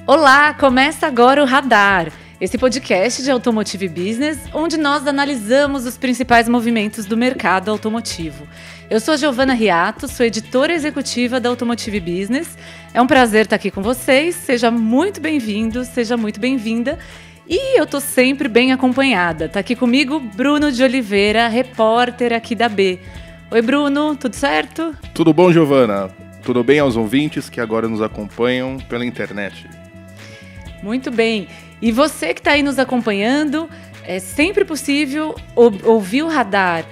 Olá, começa agora o Radar, esse podcast de Automotive Business, onde nós analisamos os principais movimentos do mercado automotivo. Eu sou a Giovana Riato, sou editora executiva da Automotive Business. É um prazer estar aqui com vocês, seja muito bem-vindo, seja muito bem-vinda. E eu estou sempre bem acompanhada. Está aqui comigo Bruno de Oliveira, repórter aqui da B. Oi, Bruno, tudo certo? Tudo bom, Giovana? Tudo bem aos ouvintes que agora nos acompanham pela internet? Muito bem. E você que está aí nos acompanhando, é sempre possível ouvir o Radar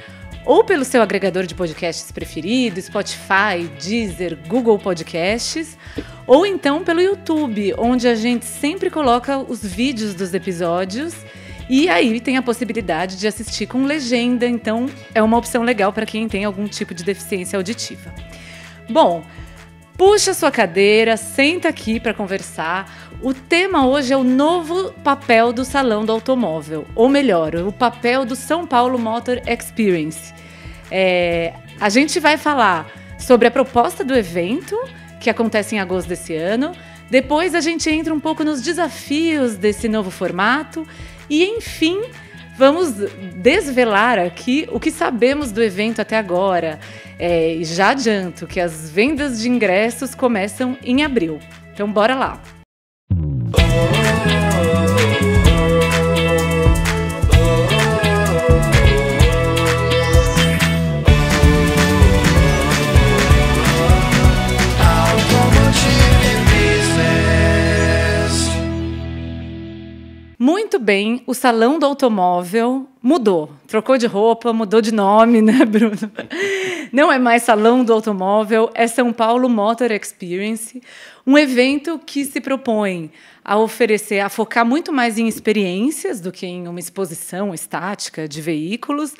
ou pelo seu agregador de podcasts preferido, Spotify, Deezer, Google Podcasts, ou então pelo YouTube, onde a gente sempre coloca os vídeos dos episódios e aí tem a possibilidade de assistir com legenda, então é uma opção legal para quem tem algum tipo de deficiência auditiva. Bom, puxa sua cadeira, senta aqui para conversar. O tema hoje é o novo papel do Salão do Automóvel, ou melhor, o papel do São Paulo Motor Experience. A gente vai falar sobre a proposta do evento, que acontece em agosto desse ano. Depois a gente entra um pouco nos desafios desse novo formato. E, enfim, vamos desvelar aqui o que sabemos do evento até agora. E já adianto que as vendas de ingressos começam em abril. Então, bora lá! Muito bem, o Salão do Automóvel mudou, trocou de roupa, mudou de nome, né, Bruno? Não é mais Salão do Automóvel, é São Paulo Motor Experience, um evento que se propõe a oferecer, a focar muito mais em experiências do que em uma exposição estática de veículos,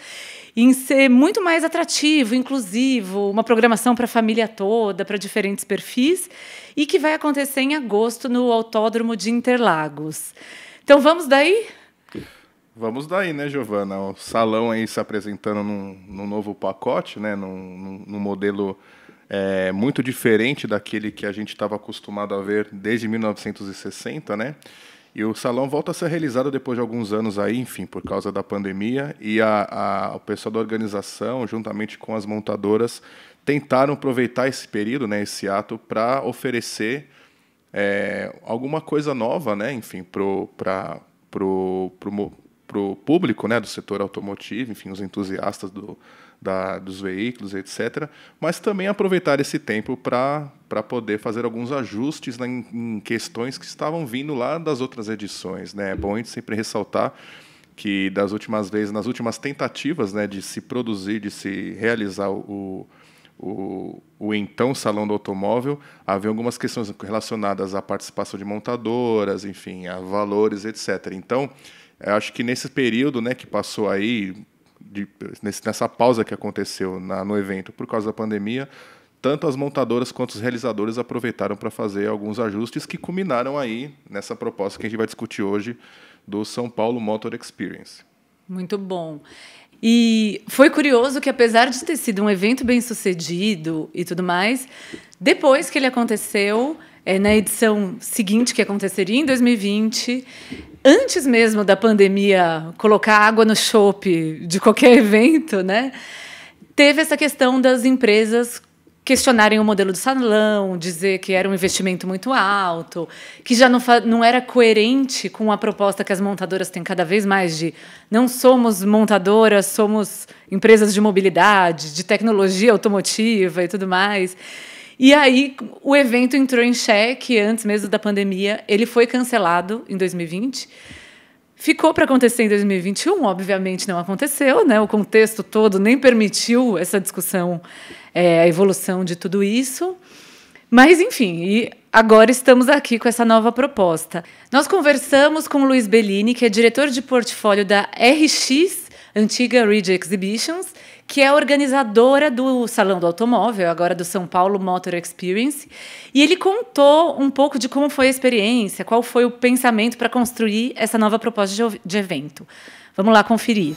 em ser muito mais atrativo, inclusivo, uma programação para a família toda, para diferentes perfis, e que vai acontecer em agosto no Autódromo de Interlagos. Então, vamos daí? Vamos daí, né, Giovana? O salão aí se apresentando num novo pacote, né, num modelo muito diferente daquele que a gente estava acostumado a ver desde 1960, né? E o salão volta a ser realizado depois de alguns anos aí, enfim, por causa da pandemia, e o pessoal da organização, juntamente com as montadoras, tentaram aproveitar esse período, né, esse ato, para oferecer alguma coisa nova, né, enfim, pro público, né, do setor automotivo, enfim, os entusiastas dos veículos, etc. Mas também aproveitar esse tempo para poder fazer alguns ajustes em questões que estavam vindo lá das outras edições, né? É bom a gente sempre ressaltar que das últimas vezes, nas últimas tentativas, né, de se produzir, de se realizar o então Salão do Automóvel, havia algumas questões relacionadas à participação de montadoras, enfim, a valores, etc. Então, eu acho que nesse período, né, que passou aí, nessa pausa que aconteceu no evento por causa da pandemia, tanto as montadoras quanto os realizadores aproveitaram para fazer alguns ajustes que culminaram aí nessa proposta que a gente vai discutir hoje do São Paulo Motor Experience. Muito bom. E foi curioso que, apesar de ter sido um evento bem sucedido e tudo mais, depois que ele aconteceu, na edição seguinte, que aconteceria em 2020, antes mesmo da pandemia colocar água no chope de qualquer evento, né, teve essa questão das empresas questionarem o modelo do salão, dizer que era um investimento muito alto, que já não era coerente com a proposta que as montadoras têm cada vez mais de não somos montadoras, somos empresas de mobilidade, de tecnologia automotiva e tudo mais. E aí o evento entrou em xeque antes mesmo da pandemia, ele foi cancelado em 2020, ficou para acontecer em 2021, obviamente não aconteceu, né? O contexto todo nem permitiu essa discussão, a evolução de tudo isso. Mas, enfim, e agora estamos aqui com essa nova proposta. Nós conversamos com o Luiz Bellini, que é diretor de portfólio da RX, antiga Ridge Exhibitions, que é a organizadora do Salão do Automóvel, agora do São Paulo Motor Experience. E ele contou um pouco de como foi a experiência, qual foi o pensamento para construir essa nova proposta de evento. Vamos lá conferir.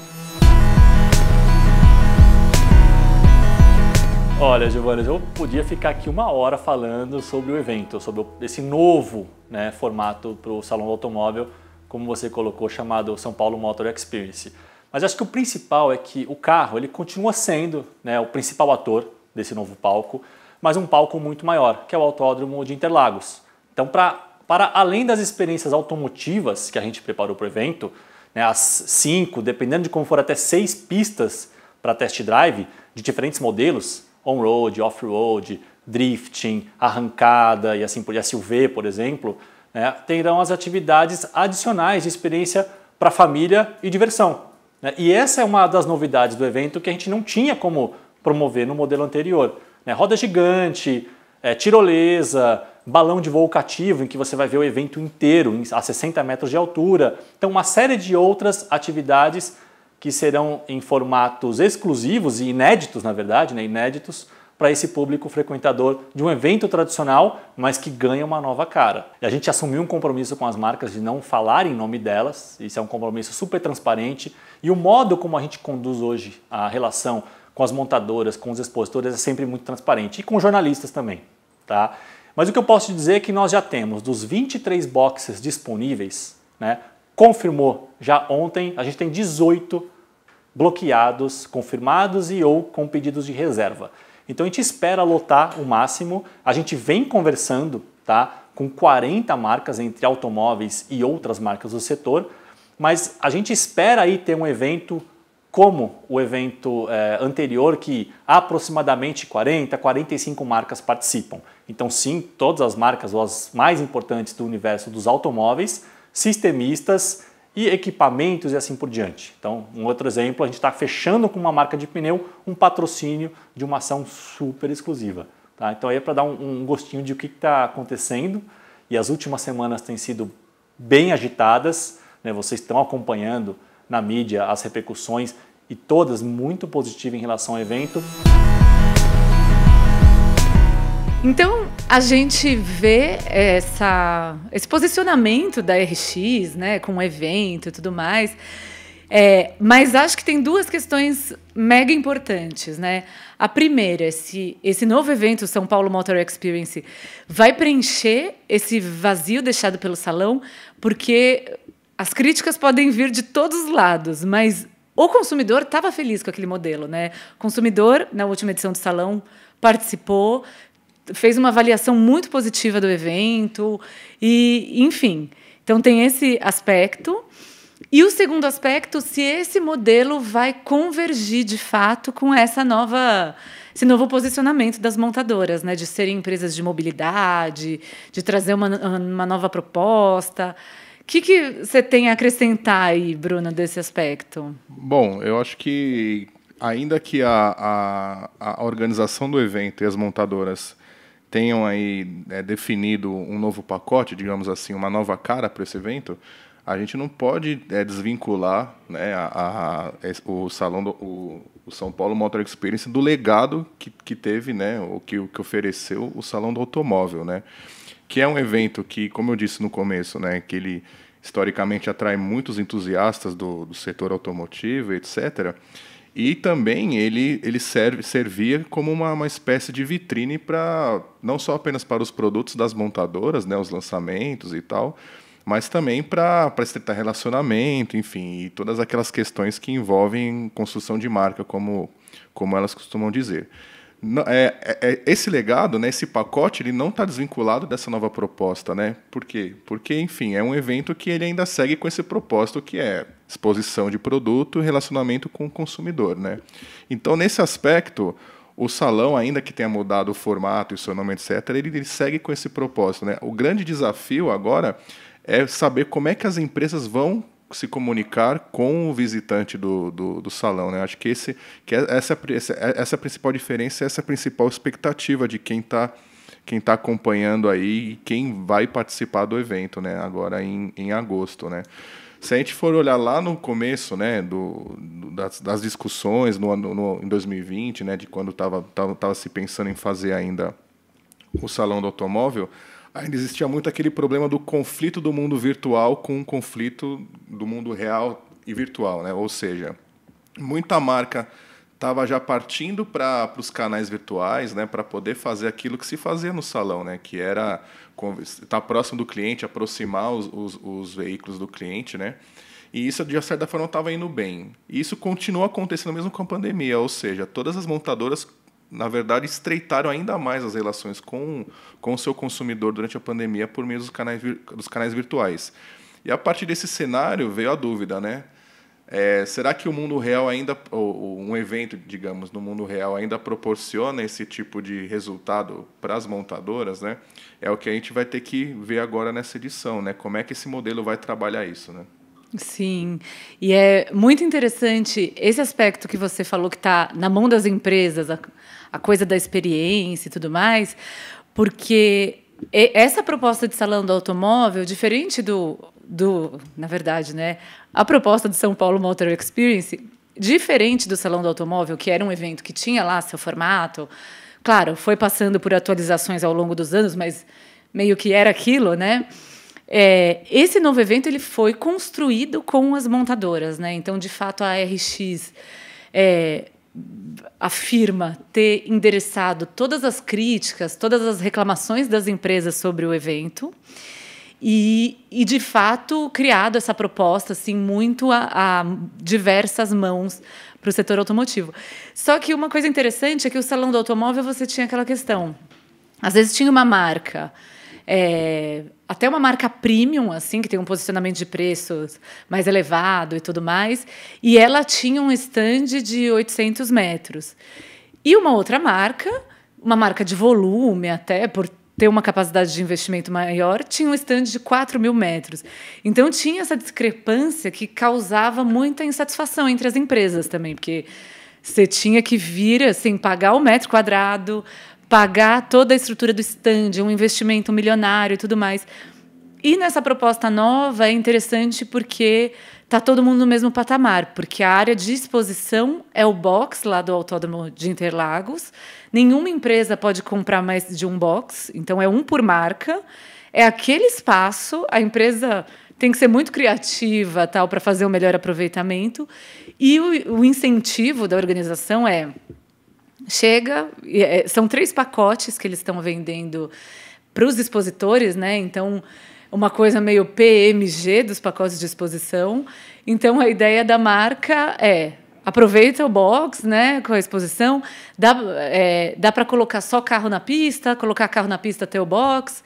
Olha, Giovanni, eu podia ficar aqui uma hora falando sobre o evento, sobre esse novo, né, formato para o Salão do Automóvel, como você colocou, chamado São Paulo Motor Experience. Mas acho que o principal é que o carro ele continua sendo, né, o principal ator desse novo palco, mas um palco muito maior, que é o Autódromo de Interlagos. Então, para além das experiências automotivas que a gente preparou para o evento, né, as 5, dependendo de como for, até 6 pistas para test drive de diferentes modelos, on-road, off-road, drifting, arrancada e assim por diante, SUV, por exemplo, né, terão as atividades adicionais de experiência para família e diversão. Né? E essa é uma das novidades do evento que a gente não tinha como promover no modelo anterior. Né? Roda gigante, tirolesa, balão de voo cativo, em que você vai ver o evento inteiro a 60 metros de altura. Então, uma série de outras atividades que serão em formatos exclusivos e inéditos, na verdade, né, inéditos para esse público frequentador de um evento tradicional, mas que ganha uma nova cara. E a gente assumiu um compromisso com as marcas de não falar em nome delas, isso é um compromisso super transparente, e o modo como a gente conduz hoje a relação com as montadoras, com os expositores, é sempre muito transparente, e com jornalistas também. Tá? Mas o que eu posso te dizer é que nós já temos, dos 23 boxes disponíveis, né, confirmou já ontem, a gente tem 18 bloqueados, confirmados e ou com pedidos de reserva. Então a gente espera lotar o máximo, a gente vem conversando, tá, com 40 marcas entre automóveis e outras marcas do setor, mas a gente espera aí ter um evento como o evento anterior, que aproximadamente 40, 45 marcas participam. Então sim, todas as marcas, ou as mais importantes do universo dos automóveis, sistemistas e equipamentos e assim por diante. Então, um outro exemplo, a gente está fechando com uma marca de pneu um patrocínio de uma ação super exclusiva. Tá? Então, aí é para dar um gostinho de o que está acontecendo, e as últimas semanas têm sido bem agitadas, né? Vocês estão acompanhando na mídia as repercussões e todas muito positivas em relação ao evento. Então, a gente vê esse posicionamento da RX, né, com o evento e tudo mais, mas acho que tem duas questões mega importantes. Né? A primeira é se esse novo evento, São Paulo Motor Experience, vai preencher esse vazio deixado pelo salão, porque as críticas podem vir de todos os lados, mas o consumidor estava feliz com aquele modelo. Né? O consumidor, na última edição do salão, participou, fez uma avaliação muito positiva do evento, e, enfim. Então, tem esse aspecto. E o segundo aspecto, se esse modelo vai convergir, de fato, com esse novo posicionamento das montadoras, né? De serem empresas de mobilidade, de trazer uma nova proposta. O que você tem a acrescentar aí, Bruno, desse aspecto? Bom, eu acho que, ainda que a organização do evento e as montadoras tenham aí definido um novo pacote, digamos assim, uma nova cara para esse evento, a gente não pode desvincular, né, o São Paulo Motor Experience do legado que teve, né, o que ofereceu o Salão do Automóvel, né, que é um evento que, como eu disse no começo, né, que ele historicamente atrai muitos entusiastas do setor automotivo, etc., e também ele servia como uma espécie de vitrine para não só apenas para os produtos das montadoras, né, os lançamentos e tal, mas também para estreitar relacionamento, enfim, e todas aquelas questões que envolvem construção de marca, como elas costumam dizer. Esse legado, né, esse pacote, ele não está desvinculado dessa nova proposta, né? Por quê? Porque, enfim, é um evento que ele ainda segue com esse propósito que é exposição de produto e relacionamento com o consumidor, né? Então, nesse aspecto, o salão, ainda que tenha mudado o formato e o seu nome, etc., ele segue com esse propósito, né? O grande desafio agora é saber como é que as empresas vão se comunicar com o visitante do salão, né? Acho que essa é a principal diferença, essa é a principal expectativa de quem tá acompanhando aí e quem vai participar do evento, né? Agora em agosto, né? Se a gente for olhar lá no começo, né, das discussões em 2020, né, de quando estava se pensando em fazer ainda o Salão do Automóvel, ainda existia muito aquele problema do conflito do mundo virtual com o conflito do mundo real e virtual, né? Ou seja, muita marca estava já partindo para os canais virtuais, né, para poder fazer aquilo que se fazia no salão, né, que era estar próximo do cliente, aproximar os veículos do cliente, né, e isso, de certa forma, estava indo bem. E isso continuou acontecendo mesmo com a pandemia, ou seja, todas as montadoras, na verdade, estreitaram ainda mais as relações com o seu consumidor durante a pandemia por meio dos canais virtuais. E a partir desse cenário veio a dúvida, né? Será que o mundo real ainda, ou um evento, digamos, no mundo real ainda proporciona esse tipo de resultado para as montadoras, né? É o que a gente vai ter que ver agora nessa edição, né? Como é que esse modelo vai trabalhar isso, né? Sim, e é muito interessante esse aspecto que você falou que está na mão das empresas, a coisa da experiência e tudo mais, porque essa proposta de salão do automóvel, diferente na verdade, né, a proposta do São Paulo Motor Experience, diferente do Salão do Automóvel, que era um evento que tinha lá seu formato, claro, foi passando por atualizações ao longo dos anos, mas meio que era aquilo, né? Esse novo evento ele foi construído com as montadoras, né? Então, de fato, a RX afirma ter endereçado todas as críticas, todas as reclamações das empresas sobre o evento. E, de fato, criado essa proposta assim, muito a diversas mãos para o setor automotivo. Só que uma coisa interessante é que o Salão do Automóvel você tinha aquela questão. Às vezes tinha uma marca, até uma marca premium, assim, que tem um posicionamento de preços mais elevado e tudo mais, e ela tinha um stand de 800 metros. E uma outra marca, uma marca de volume até, por ter uma capacidade de investimento maior, tinha um stand de 4.000 metros. Então, tinha essa discrepância que causava muita insatisfação entre as empresas também, porque você tinha que vir, assim, pagar o metro quadrado, pagar toda a estrutura do stand, um investimento milionário e tudo mais. E nessa proposta nova é interessante porque está todo mundo no mesmo patamar, porque a área de exposição é o box lá do Autódromo de Interlagos. Nenhuma empresa pode comprar mais de um box, então é um por marca. É aquele espaço, a empresa tem que ser muito criativa tal para fazer o melhor aproveitamento. E o incentivo da organização chega, são 3 pacotes que eles estão vendendo para os expositores, né? Então, uma coisa meio PMG dos pacotes de exposição. Então, a ideia da marca aproveita o box, né, com a exposição, dá para colocar só carro na pista, colocar carro na pista até o box,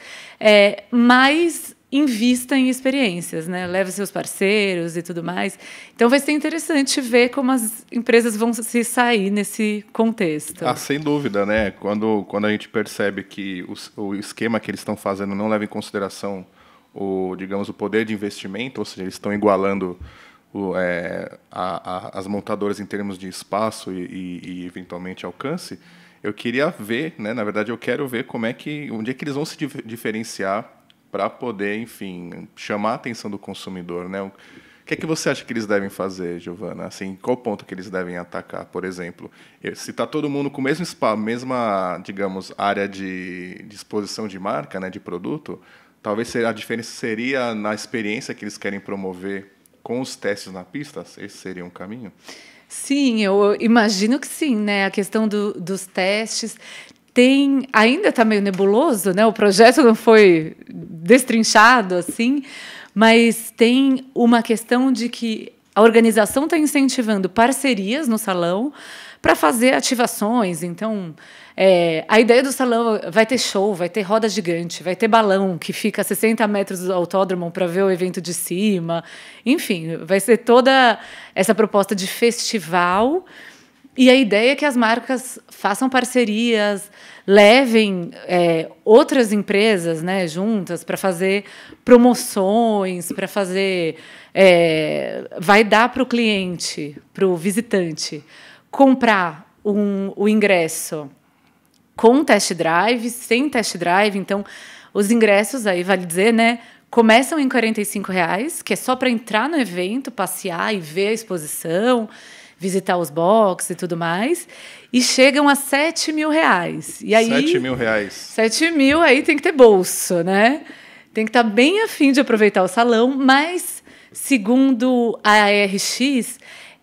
mas invista em experiências, né? Leve seus parceiros e tudo mais. Então, vai ser interessante ver como as empresas vão se sair nesse contexto. Sem dúvida, né? Quando a gente percebe que o esquema que eles estão fazendo não leva em consideração o poder de investimento, ou seja, eles estão igualando as montadoras em termos de espaço e eventualmente alcance. Eu queria ver, né? Na verdade, eu quero ver onde é que eles vão se diferenciar para poder, enfim, chamar a atenção do consumidor, né? O que é que você acha que eles devem fazer, Giovana? Assim, qual ponto que eles devem atacar, por exemplo? Se está todo mundo com o mesmo espaço, mesma, digamos, área de exposição de marca, né, de produto, talvez a diferença seria na experiência que eles querem promover com os testes na pista? Esse seria um caminho? Sim, eu imagino que sim, né? A questão dos testes ainda está meio nebuloso, né? O projeto não foi destrinchado assim, mas tem uma questão de que a organização está incentivando parcerias no salão para fazer ativações. Então, a ideia do salão vai ter show, vai ter roda gigante, vai ter balão que fica a 60 metros do autódromo para ver o evento de cima. Enfim, vai ser toda essa proposta de festival. E a ideia é que as marcas façam parcerias, levem outras empresas, né, juntas para fazer promoções, para fazer... vai dar para o cliente, para o visitante, comprar o ingresso com test drive, sem test drive. Então, os ingressos, aí vale dizer, né, começam em R$45, que é só para entrar no evento, passear e ver a exposição, visitar os boxes e tudo mais, e chegam a R$7.000. E aí, R$7.000. 7.000, aí tem que ter bolso, né? Tem que estar bem afim de aproveitar o salão, mas, segundo a ARX,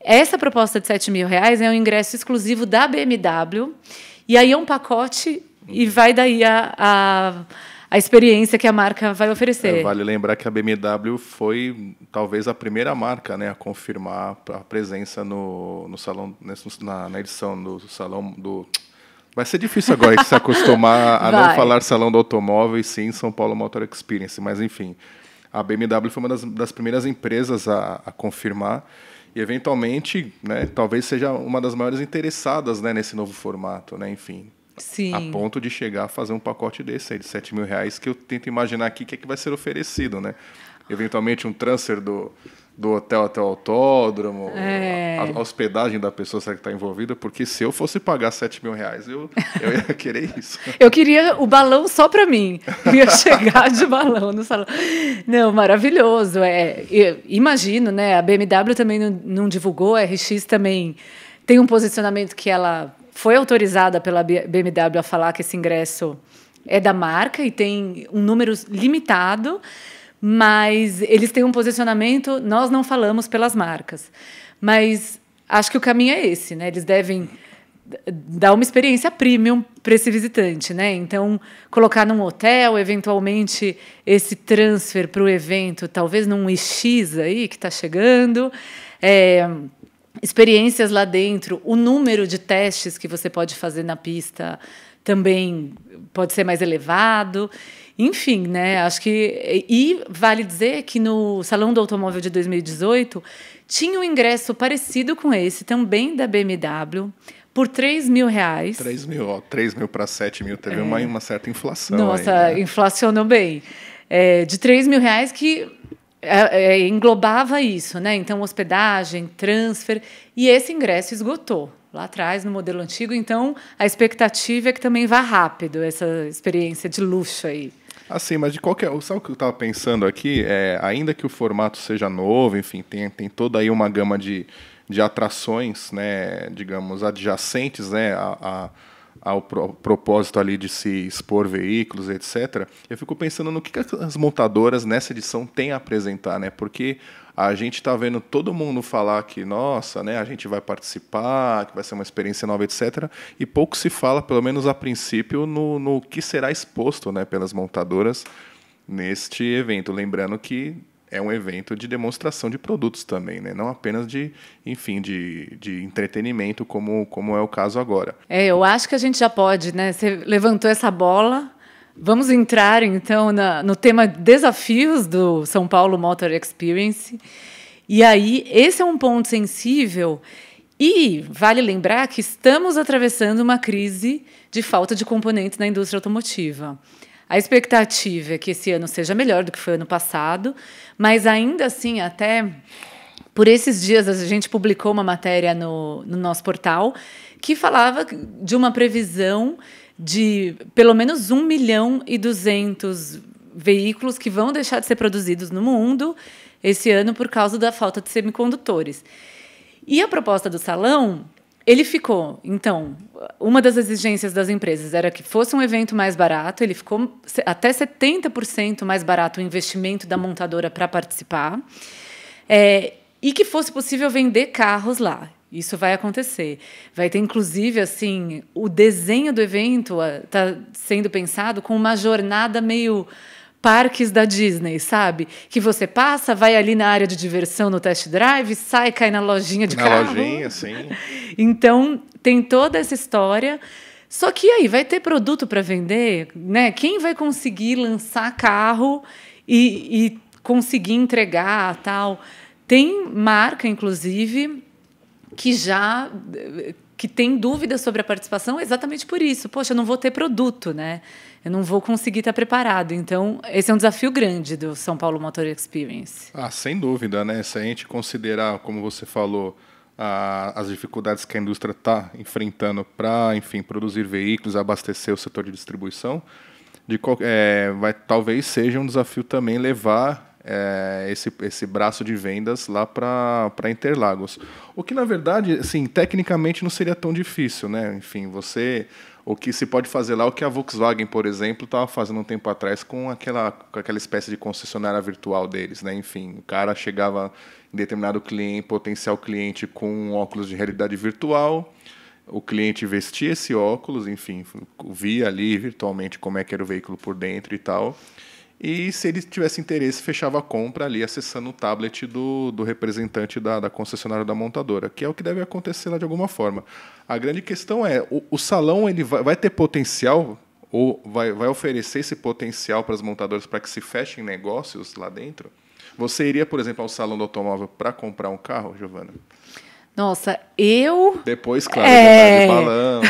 essa proposta de R$7.000 é um ingresso exclusivo da BMW, e aí é um pacote e vai daí a experiência que a marca vai oferecer. Vale lembrar que a BMW foi talvez a primeira marca, né, a confirmar a presença no salão, na edição do salão do... Vai ser difícil agora se acostumar a não falar salão do automóvel e sim São Paulo Motor Experience, mas enfim, a BMW foi uma das primeiras empresas a confirmar e eventualmente, né, talvez seja uma das maiores interessadas, né, nesse novo formato, né, enfim. Sim. A ponto de chegar a fazer um pacote desse aí de R$7.000, que eu tento imaginar aqui o que é que vai ser oferecido, né? Eventualmente um transfer do hotel até o autódromo, a hospedagem da pessoa que está envolvida, porque se eu fosse pagar R$7.000, eu ia querer isso. Eu queria o balão só para mim. Eu ia chegar de balão no salão. Não, maravilhoso. Imagino, né? A BMW também não divulgou, a RX também tem um posicionamento que ela foi autorizada pela BMW a falar que esse ingresso é da marca e tem um número limitado, mas eles têm um posicionamento, nós não falamos pelas marcas. Mas acho que o caminho é esse, né? Eles devem dar uma experiência premium para esse visitante, né? Então, colocar num hotel, eventualmente esse transfer para o evento, talvez num iX aí que está chegando, experiências lá dentro, o número de testes que você pode fazer na pista também pode ser mais elevado. Enfim, né? Acho que... E vale dizer que no Salão do Automóvel de 2018 tinha um ingresso parecido com esse, também da BMW, por R$3.000. 3.000 para 7.000, teve uma certa inflação. Nossa, aí, né? Inflacionou bem. De R$3.000 que... englobava isso, né? Então, hospedagem, transfer, e esse ingresso esgotou lá atrás no modelo antigo. Então, a expectativa é que também vá rápido essa experiência de luxo aí. Assim, mas de qualquer... Sabe o que eu estava pensando aqui? Ainda que o formato seja novo, enfim, tem toda aí uma gama de atrações, né, digamos, adjacentes, né, ao propósito ali de se expor veículos, etc. Eu fico pensando no que as montadoras nessa edição têm a apresentar, né? Porque a gente está vendo todo mundo falar que, nossa, né, a gente vai participar, que vai ser uma experiência nova, etc. E pouco se fala, pelo menos a princípio, no que será exposto, né, pelas montadoras neste evento. Lembrando que é um evento de demonstração de produtos também, né? Não apenas de entretenimento, como é o caso agora. Eu acho que a gente já pode, né? Você levantou essa bola. Vamos entrar, então, no tema desafios do São Paulo Motor Experience. E aí, esse é um ponto sensível. E vale lembrar que estamos atravessando uma crise de falta de componentes na indústria automotiva. A expectativa é que esse ano seja melhor do que foi ano passado, mas ainda assim, até por esses dias, a gente publicou uma matéria no nosso portal que falava de uma previsão de pelo menos 1.200.000 veículos que vão deixar de ser produzidos no mundo esse ano por causa da falta de semicondutores. E a proposta do salão... Ele ficou, então, uma das exigências das empresas era que fosse um evento mais barato, ele ficou até 70% mais barato o investimento da montadora para participar, e que fosse possível vender carros lá. Isso vai acontecer. Vai ter, inclusive, assim, o desenho do evento está sendo pensado com uma jornada meio... parques da Disney, sabe? Que você passa, vai ali na área de diversão no test drive, sai, cai na lojinha de carro. Na lojinha, sim. Então, tem toda essa história. Só que aí, vai ter produto para vender? Né? Quem vai conseguir lançar carro e conseguir entregar tal? Tem marca, inclusive, que tem dúvidas sobre a participação exatamente por isso. Poxa, eu não vou ter produto, né? Eu não vou conseguir estar preparado. Então, esse é um desafio grande do São Paulo Motor Experience. Sem dúvida, né? Se a gente considerar, como você falou, as dificuldades que a indústria está enfrentando para, enfim, produzir veículos, abastecer o setor de distribuição, talvez seja um desafio também levar esse braço de vendas lá para Interlagos. O que, na verdade, assim, tecnicamente não seria tão difícil, né? Enfim, o que se pode fazer lá, o que a Volkswagen, por exemplo, estava fazendo um tempo atrás com aquela espécie de concessionária virtual deles, né? Enfim, o cara chegava em determinado potencial cliente com um óculos de realidade virtual, o cliente vestia esse óculos, enfim, via ali virtualmente como é que era o veículo por dentro e tal. E se ele tivesse interesse, fechava a compra ali, acessando o tablet do representante da concessionária da montadora, que é o que deve acontecer lá de alguma forma. A grande questão é, o salão ele vai ter potencial, ou vai oferecer esse potencial para as montadoras para que se fechem negócios lá dentro? Você iria, por exemplo, ao salão do automóvel para comprar um carro, Giovana? Nossa, eu... Depois, claro, de balão,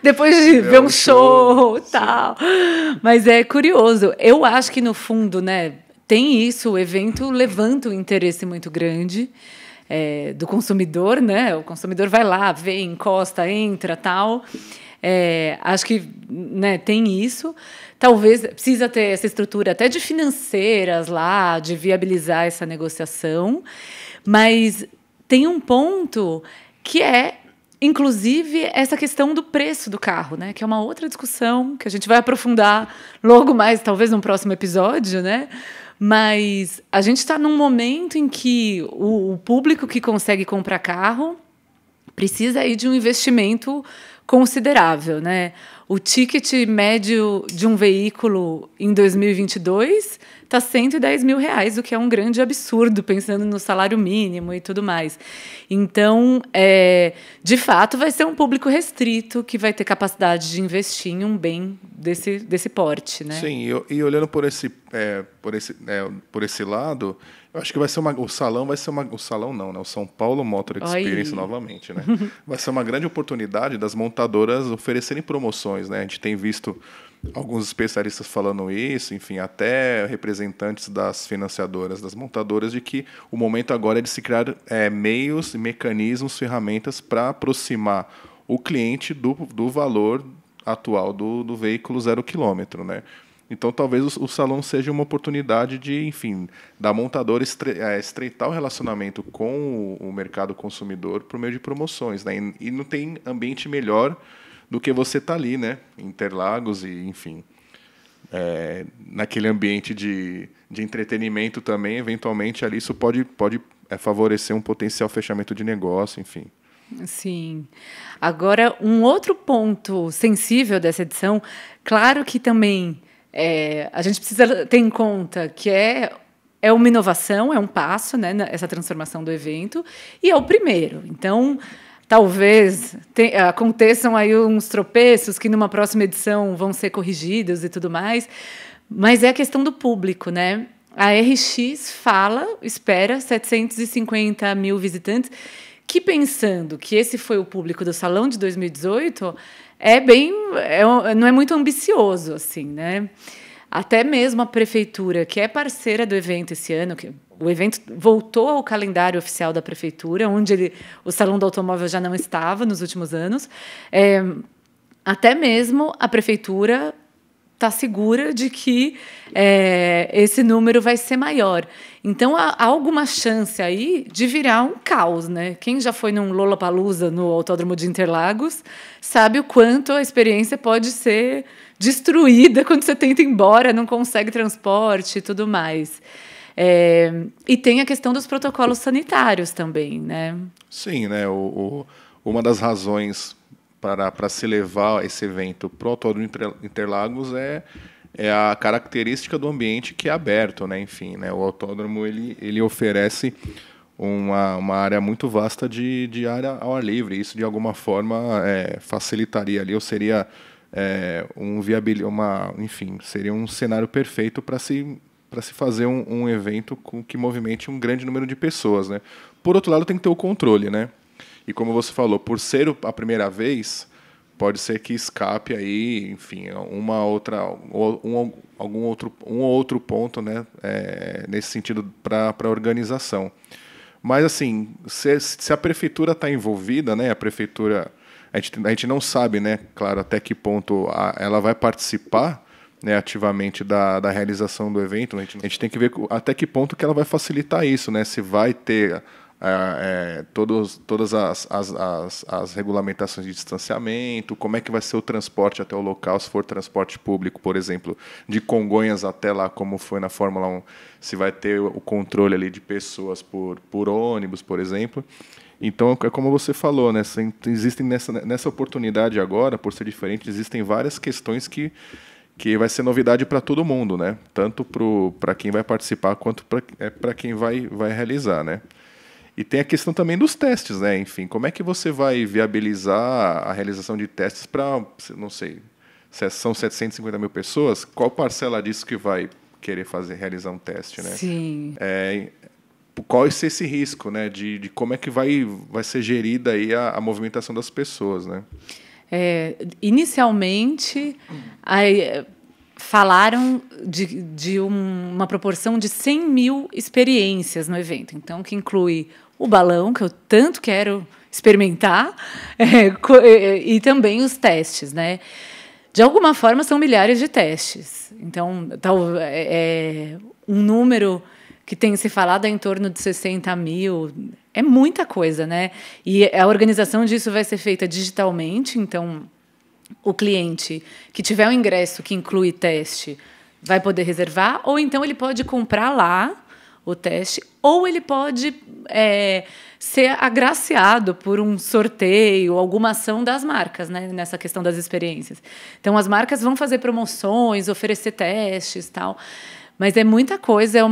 depois de ver um show e tal. Mas é curioso. Eu acho que, no fundo, né, tem isso, o evento levanta um interesse muito grande do consumidor, né? O consumidor vai lá, vê, encosta, entra, tal. Acho que, né, tem isso. Talvez precisa ter essa estrutura até de financeiras lá, de viabilizar essa negociação. Mas tem um ponto que é, inclusive, essa questão do preço do carro, né? Que é uma outra discussão que a gente vai aprofundar logo mais, talvez num próximo episódio, né? Mas a gente está num momento em que o público que consegue comprar carro precisa aí de um investimento considerável, né? O ticket médio de um veículo em 2022 está R$110 mil, o que é um grande absurdo, pensando no salário mínimo e tudo mais. Então, de fato, vai ser um público restrito que vai ter capacidade de investir em um bem desse porte, né? Sim, e olhando por esse lado, eu acho que vai ser o salão vai ser o salão não, né? O São Paulo Motor Experience novamente, né? Vai ser uma grande oportunidade das montadoras oferecerem promoções, né? A gente tem visto alguns especialistas falando isso, enfim, até representantes das financiadoras, das montadoras, de que o momento agora é de se criar meios, mecanismos, ferramentas para aproximar o cliente do valor atual do veículo 0 km, né? Então, talvez o salão seja uma oportunidade de, enfim, da montadora estreitar o relacionamento com o mercado consumidor por meio de promoções, né? E não tem ambiente melhor do que você estar ali, né? Em Interlagos e, enfim, naquele ambiente de entretenimento também, eventualmente, ali isso pode favorecer um potencial fechamento de negócio, enfim. Sim. Agora, um outro ponto sensível dessa edição, claro que também a gente precisa ter em conta que é uma inovação, é um passo, né, essa transformação do evento, e é o primeiro. Então, talvez aconteçam aí uns tropeços que numa próxima edição vão ser corrigidos e tudo mais, mas é a questão do público, né? A RX espera 750 mil visitantes, que, pensando que esse foi o público do Salão de 2018, não é muito ambicioso, assim, né? Até mesmo a prefeitura, que é parceira do evento esse ano, que o evento voltou ao calendário oficial da prefeitura, onde o Salão do Automóvel já não estava nos últimos anos, até mesmo a prefeitura está segura de que esse número vai ser maior. Então, há alguma chance aí de virar um caos, né? Quem já foi num Lollapalooza, no Autódromo de Interlagos, sabe o quanto a experiência pode ser destruída quando você tenta ir embora, não consegue transporte e tudo mais. E tem a questão dos protocolos sanitários também, né? Sim, né? Uma das razões para se levar esse evento para o Autódromo Interlagos é a característica do ambiente que é aberto, né? Enfim, né? O autódromo ele oferece uma área muito vasta de área ao ar livre. Isso, de alguma forma, facilitaria ali, ou seria enfim, seria um cenário perfeito para se fazer um evento que movimente um grande número de pessoas, né? Por outro lado, tem que ter o controle, né? E como você falou, por ser a primeira vez, pode ser que escape aí, enfim, um outro ponto, né, nesse sentido para a organização. Mas, assim, se a prefeitura está envolvida, né, a gente não sabe, né, claro, até que ponto ela vai participar né, ativamente da realização do evento. A gente tem que ver até que ponto que ela vai facilitar isso, né? Se vai ter todas as regulamentações de distanciamento, como é que vai ser o transporte até o local, se for transporte público, por exemplo, de Congonhas até lá, como foi na Fórmula 1, se vai ter o controle ali de pessoas por ônibus, por exemplo. Então, é como você falou, né? Existem nessa oportunidade agora, por ser diferente, existem várias questões que vai ser novidade para todo mundo, né? Tanto para quem vai participar quanto para quem vai realizar, né? E tem a questão também dos testes, né? Enfim, como é que você vai viabilizar a realização de testes para, não sei, se são 750 mil pessoas, qual parcela disso que vai querer realizar um teste, né? Sim. Qual é esse risco, né? De como é que vai ser gerida aí a movimentação das pessoas, né? Inicialmente, falaram de uma proporção de 100 mil experiências no evento. Então, que inclui o balão, que eu tanto quero experimentar, e também os testes, né? De alguma forma, são milhares de testes. Então, um número que tem se falado em torno de 60 mil. É muita coisa, né? E a organização disso vai ser feita digitalmente, então o cliente que tiver um ingresso que inclui teste vai poder reservar, ou então ele pode comprar lá o teste, ou ele pode ser agraciado por um sorteio, alguma ação das marcas, né, nessa questão das experiências. Então, as marcas vão fazer promoções, oferecer testes, tal, mas é muita coisa, é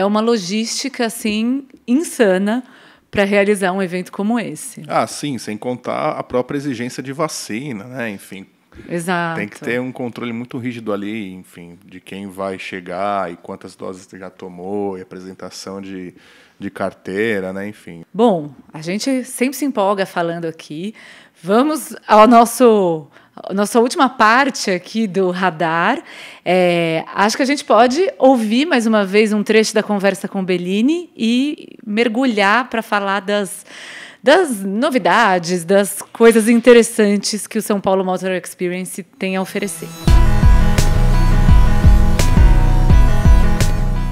uma logística assim insana para realizar um evento como esse. Sim, sem contar a própria exigência de vacina, né? Enfim. Exato. Tem que ter um controle muito rígido ali, enfim, de quem vai chegar e quantas doses você já tomou, e apresentação de carteira, né? Enfim. Bom, a gente sempre se empolga falando aqui. Vamos ao nossa última parte aqui do radar. Acho que a gente pode ouvir mais uma vez um trecho da conversa com o Bellini e mergulhar para falar das novidades, das coisas interessantes que o São Paulo Motor Experience tem a oferecer.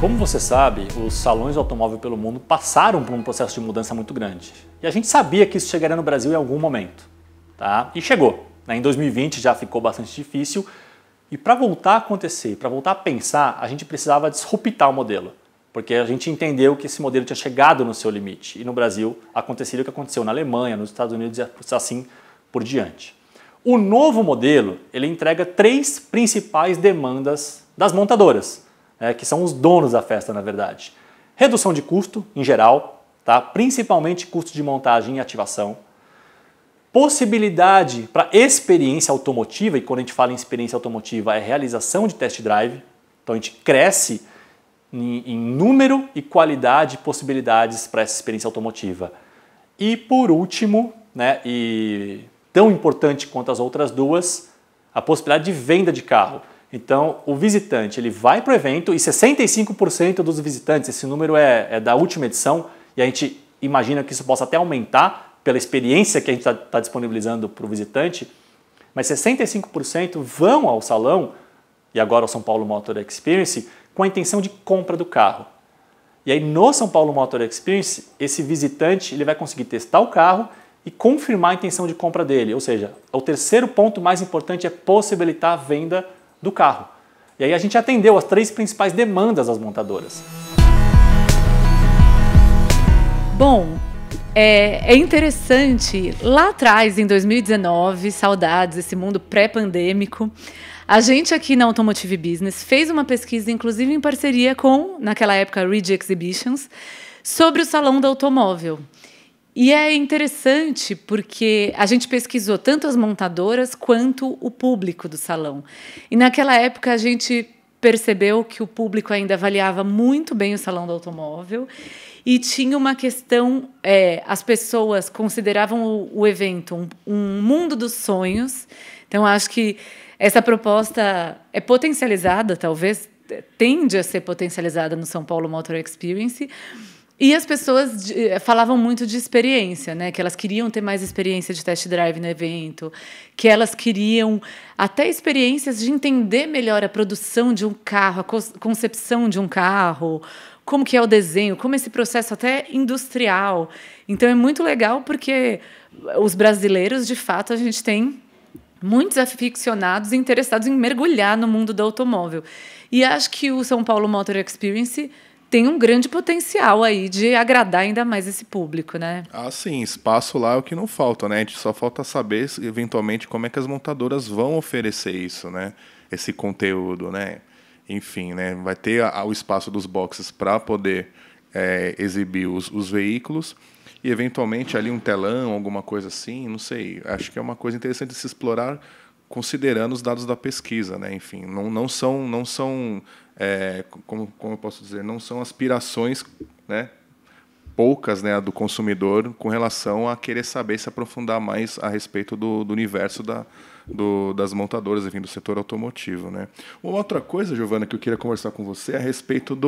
Como você sabe, os salões de automóvel pelo mundo passaram por um processo de mudança muito grande. E a gente sabia que isso chegaria no Brasil em algum momento. Tá? E chegou. Em 2020 já ficou bastante difícil. E para voltar a acontecer, para voltar a pensar, a gente precisava disruptar o modelo. Porque a gente entendeu que esse modelo tinha chegado no seu limite. E no Brasil aconteceria o que aconteceu na Alemanha, nos Estados Unidos e assim por diante. O novo modelo, ele entrega 3 principais demandas das montadoras, que são os donos da festa, na verdade. Redução de custo, em geral, tá? Principalmente custo de montagem e ativação. Possibilidade para experiência automotiva, e quando a gente fala em experiência automotiva é realização de test drive. Então a gente cresce em número e qualidade, possibilidades para essa experiência automotiva. E por último, e tão importante quanto as outras duas, a possibilidade de venda de carro. Então o visitante ele vai para o evento e 65% dos visitantes, esse número é da última edição, e a gente imagina que isso possa até aumentar pela experiência que a gente está disponibilizando para o visitante, mas 65% vão ao salão, e agora ao São Paulo Motor Experience, com a intenção de compra do carro. E aí no São Paulo Motor Experience, esse visitante ele vai conseguir testar o carro e confirmar a intenção de compra dele. Ou seja, o terceiro ponto mais importante é possibilitar a venda do carro. E aí a gente atendeu as 3 principais demandas das montadoras. Bom, é interessante, lá atrás, em 2019, saudades, esse mundo pré-pandêmico, a gente aqui na Automotive Business fez uma pesquisa, inclusive em parceria com, naquela época, Ridge Exhibitions, sobre o Salão do Automóvel. E é interessante porque a gente pesquisou tanto as montadoras quanto o público do salão. E naquela época a gente percebeu que o público ainda avaliava muito bem o Salão do Automóvel e tinha uma questão, as pessoas consideravam o evento um mundo dos sonhos. Então, acho que essa proposta é potencializada, talvez, tende a ser potencializada no São Paulo Motor Experience. E as pessoas falavam muito de experiência, né? Que elas queriam ter mais experiência de test drive no evento, que elas queriam até experiências de entender melhor a produção de um carro, a concepção de um carro, como que é o desenho, como esse processo até industrial. Então é muito legal porque os brasileiros, de fato, a gente tem muitos aficionados interessados em mergulhar no mundo do automóvel. E acho que o São Paulo Motor Experience tem um grande potencial aí de agradar ainda mais esse público, né? Ah, sim, espaço lá é o que não falta, né? A gente só falta saber, eventualmente, como é que as montadoras vão oferecer isso, né? Esse conteúdo, né? Enfim, né? Vai ter o espaço dos boxes para poder exibir os veículos e, eventualmente, ali um telão, alguma coisa assim, não sei. Acho que é uma coisa interessante de se explorar considerando os dados da pesquisa, né? Enfim, não são como eu posso dizer, não são aspirações, né, poucas, né, do consumidor com relação a querer saber, se aprofundar mais a respeito do universo das montadoras, enfim, do setor automotivo, né? Uma outra coisa, Giovana, que eu queria conversar com você é a respeito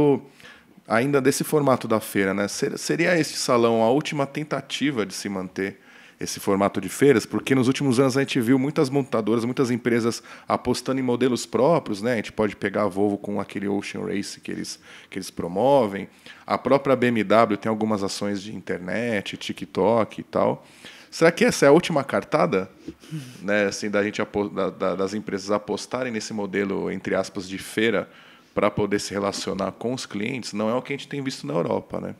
ainda desse formato da feira, né? Seria este salão a última tentativa de se manter esse formato de feiras, porque nos últimos anos a gente viu muitas montadoras, muitas empresas apostando em modelos próprios, né? A gente pode pegar a Volvo com aquele Ocean Race que eles promovem. A própria BMW tem algumas ações de internet, TikTok e tal. Será que essa é a última cartada, né, assim, das empresas apostarem nesse modelo, entre aspas, de feira para poder se relacionar com os clientes? Não é o que a gente tem visto na Europa, né?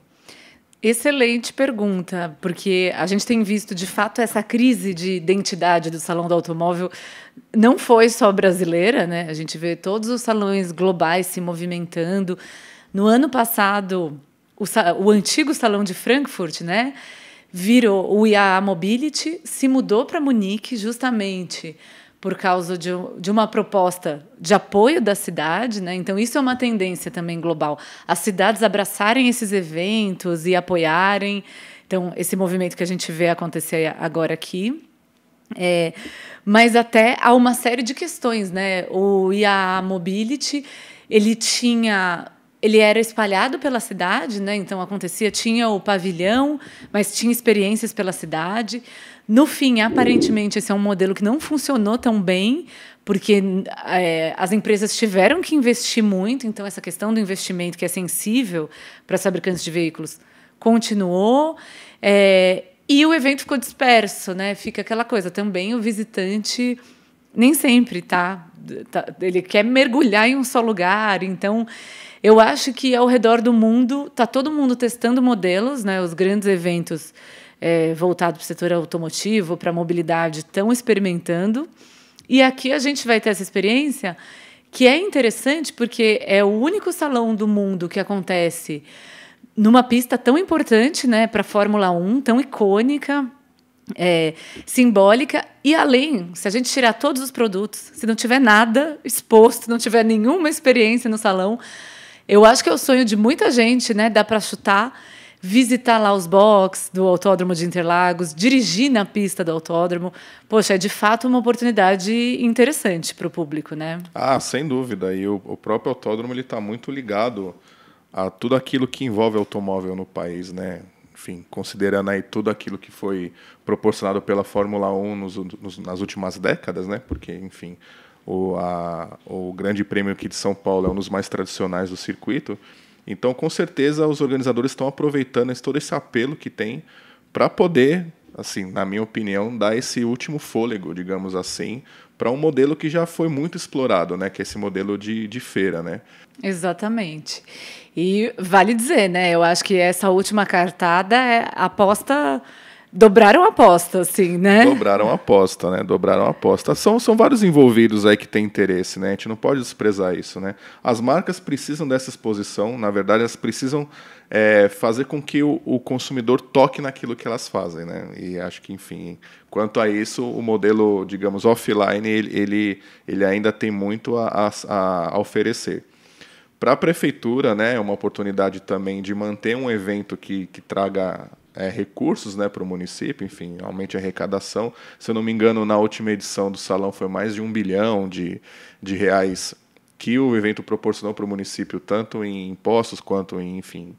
Excelente pergunta, porque a gente tem visto, de fato, essa crise de identidade do Salão do Automóvel não foi só brasileira, né? A gente vê todos os salões globais se movimentando. No ano passado, o antigo Salão de Frankfurt, né, virou o IAA Mobility, se mudou para Munique justamente por causa de uma proposta de apoio da cidade, né? Então, isso é uma tendência também global. As cidades abraçarem esses eventos e apoiarem. Então, esse movimento que a gente vê acontecer agora aqui. Mas até há uma série de questões, né? O IAA Mobility, ele era espalhado pela cidade, né? Então tinha o pavilhão, mas tinha experiências pela cidade. No fim, aparentemente, esse é um modelo que não funcionou tão bem, porque as empresas tiveram que investir muito. Então, essa questão do investimento, que é sensível para as fabricantes de veículos, continuou. E o evento ficou disperso, né? Fica aquela coisa. Também o visitante nem sempre ele quer mergulhar em um só lugar. Então, eu acho que ao redor do mundo está todo mundo testando modelos, né? Os grandes eventos voltados para o setor automotivo, para a mobilidade, estão experimentando. E aqui a gente vai ter essa experiência que é interessante porque é o único salão do mundo que acontece numa pista tão importante, né, para a Fórmula 1, tão icônica, simbólica, e além, se a gente tirar todos os produtos, se não tiver nada exposto, não tiver nenhuma experiência no salão, eu acho que é o sonho de muita gente, né, dá para chutar, visitar lá os boxes do Autódromo de Interlagos, dirigir na pista do autódromo. Poxa, é de fato uma oportunidade interessante para o público, né? Ah, sem dúvida. E o próprio autódromo está muito ligado a tudo aquilo que envolve automóvel no país, né? Enfim, considerando aí tudo aquilo que foi proporcionado pela Fórmula 1 nas últimas décadas, né? Porque, enfim, o Grande Prêmio aqui de São Paulo é um dos mais tradicionais do circuito. Então, com certeza, os organizadores estão aproveitando todo esse apelo que tem para poder, assim, na minha opinião, dar esse último fôlego, digamos assim, para um modelo que já foi muito explorado, né? Que é esse modelo de feira, né? Exatamente. E vale dizer, né? Eu acho que essa última cartada é aposta. Dobraram a aposta, assim, né? Dobraram a aposta, né? Dobraram a aposta. São vários envolvidos aí que têm interesse, né? A gente não pode desprezar isso, né? As marcas precisam dessa exposição, na verdade, elas precisam fazer com que o consumidor toque naquilo que elas fazem, né? E acho que, enfim, quanto a isso, o modelo, digamos, offline, ele ainda tem muito a oferecer. Para a prefeitura, né, é uma oportunidade também de manter um evento que traga recursos, né, para o município, enfim, aumente a arrecadação. Se eu não me engano, na última edição do salão foi mais de 1 bilhão de reais que o evento proporcionou para o município, tanto em impostos quanto em, enfim,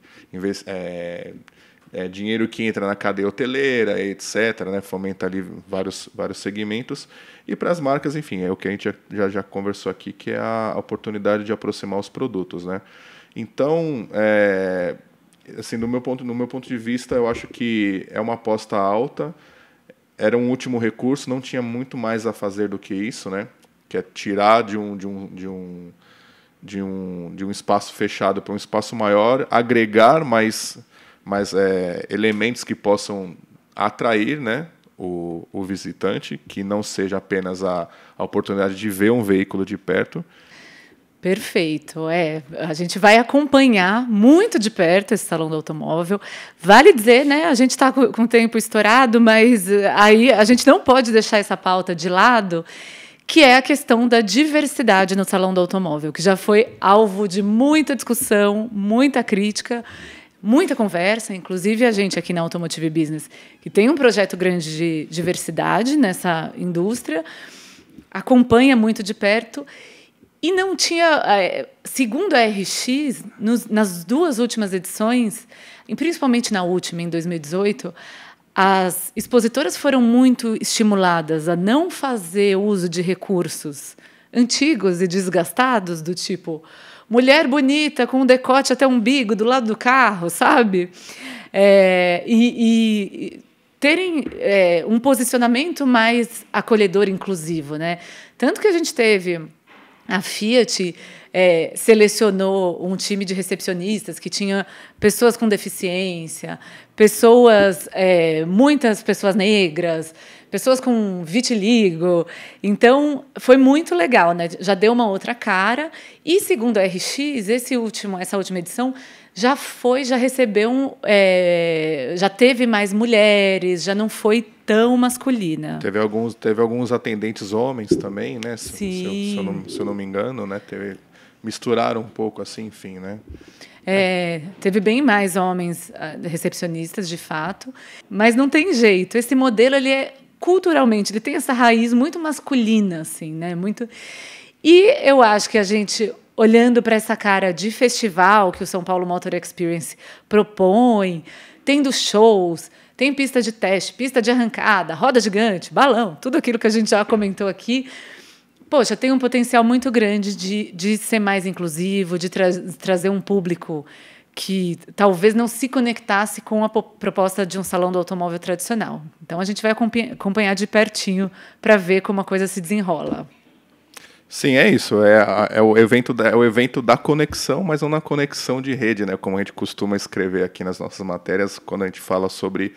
dinheiro que entra na cadeia hoteleira, etc., né? Fomenta ali vários segmentos. E para as marcas, enfim, é o que a gente já conversou aqui, que é a oportunidade de aproximar os produtos, né? Então, assim, no meu ponto de vista, eu acho que é uma aposta alta, era um último recurso, não tinha muito mais a fazer do que isso, né? Que é tirar de um espaço fechado para um espaço maior, agregar mais elementos que possam atrair, né, o visitante, que não seja apenas a oportunidade de ver um veículo de perto. Perfeito. A gente vai acompanhar muito de perto esse Salão do Automóvel. Vale dizer, né, a gente está com o tempo estourado, mas aí a gente não pode deixar essa pauta de lado, que é a questão da diversidade no Salão do Automóvel, que já foi alvo de muita discussão, muita crítica, muita conversa, inclusive a gente aqui na Automotive Business, que tem um projeto grande de diversidade nessa indústria, acompanha muito de perto, e não tinha, segundo a RX, nas 2 últimas edições, e principalmente na última, em 2018, as expositoras foram muito estimuladas a não fazer uso de recursos antigos e desgastados, do tipo mulher bonita com um decote até o umbigo do lado do carro, sabe? E terem um posicionamento mais acolhedor, inclusivo, né? Tanto que a gente teve a Fiat selecionou um time de recepcionistas que tinha pessoas com deficiência, muitas pessoas negras, pessoas com vitiligo. Então, foi muito legal, né? Já deu uma outra cara. E, segundo a RX, essa última edição já recebeu já teve mais mulheres, já não foi tão masculina. Teve alguns atendentes homens também, né? Sim. Se eu não me engano, né? Misturaram um pouco assim, enfim, né? Teve bem mais homens recepcionistas, de fato, mas não tem jeito. Esse modelo, culturalmente, ele tem essa raiz muito masculina, assim, né? E eu acho que a gente, olhando para essa cara de festival que o São Paulo Motor Experience propõe, tendo shows, tem pista de teste, pista de arrancada, roda gigante, balão, tudo aquilo que a gente já comentou aqui, poxa, tem um potencial muito grande de ser mais inclusivo, de trazer um público que talvez não se conectasse com a proposta de um salão do automóvel tradicional. Então, a gente vai acompanhar de pertinho para ver como a coisa se desenrola. Sim, é isso. É o evento da conexão, mas não na conexão de rede, né? Como a gente costuma escrever aqui nas nossas matérias, quando a gente fala sobre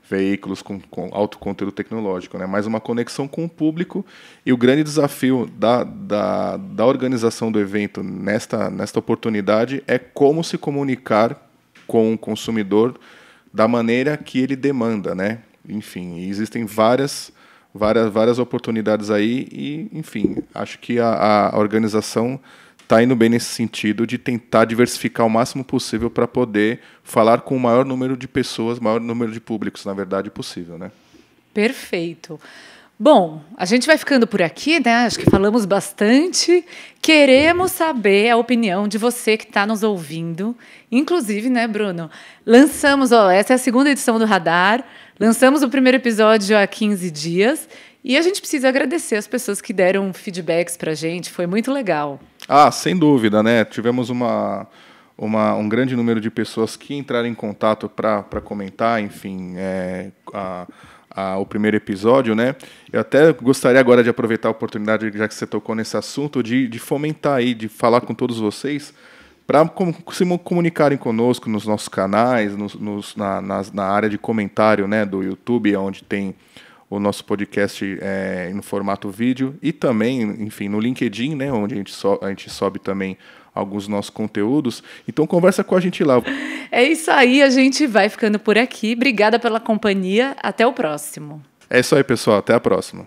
veículos com alto conteúdo tecnológico, né? Mais uma conexão com o público. E o grande desafio da organização do evento nesta oportunidade é como se comunicar com o consumidor da maneira que ele demanda, né? Enfim, existem várias oportunidades aí e, enfim, acho que a organização está indo bem nesse sentido de tentar diversificar o máximo possível para poder falar com o maior número de pessoas, maior número de públicos, na verdade, possível, né? Perfeito. Bom, a gente vai ficando por aqui, né? Acho que falamos bastante. Queremos saber a opinião de você que está nos ouvindo. Inclusive, né, Bruno? Essa é a 2ª edição do Radar. Lançamos o primeiro episódio há 15 dias. E a gente precisa agradecer as pessoas que deram feedbacks para a gente. Foi muito legal. Sem dúvida, né? Tivemos um grande número de pessoas que entraram em contato para comentar, enfim, o primeiro episódio, né? Eu até gostaria agora de aproveitar a oportunidade, já que você tocou nesse assunto, de fomentar aí, de falar com todos vocês, para se comunicarem conosco nos nossos canais, na área de comentário, né, do YouTube, onde tem o nosso podcast no formato vídeo, e também, enfim, no LinkedIn, né, onde a gente sobe também alguns dos nossos conteúdos. Então, conversa com a gente lá. É isso aí, a gente vai ficando por aqui. Obrigada pela companhia. Até o próximo. É isso aí, pessoal. Até a próxima.